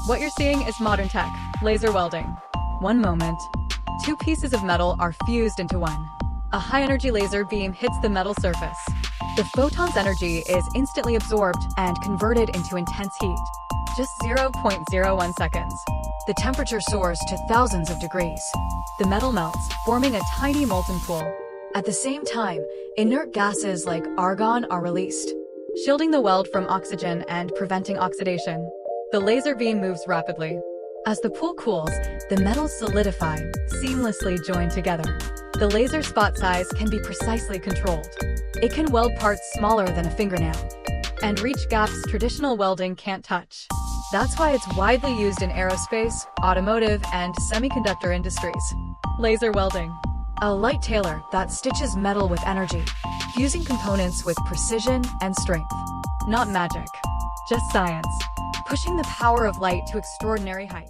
What you're seeing is modern tech, laser welding. One moment, two pieces of metal are fused into one. A high-energy laser beam hits the metal surface. The photon's energy is instantly absorbed and converted into intense heat. Just 0.01 seconds. The temperature soars to thousands of degrees. The metal melts, forming a tiny molten pool. At the same time, inert gases like argon are released, shielding the weld from oxygen and preventing oxidation. The laser beam moves rapidly. As the pool cools, the metals solidify, seamlessly joined together. The laser spot size can be precisely controlled. It can weld parts smaller than a fingernail and reach gaps traditional welding can't touch. That's why it's widely used in aerospace, automotive, and semiconductor industries. Laser welding. A light tailor that stitches metal with energy, fusing components with precision and strength. Not magic, just science, pushing the power of light to extraordinary heights.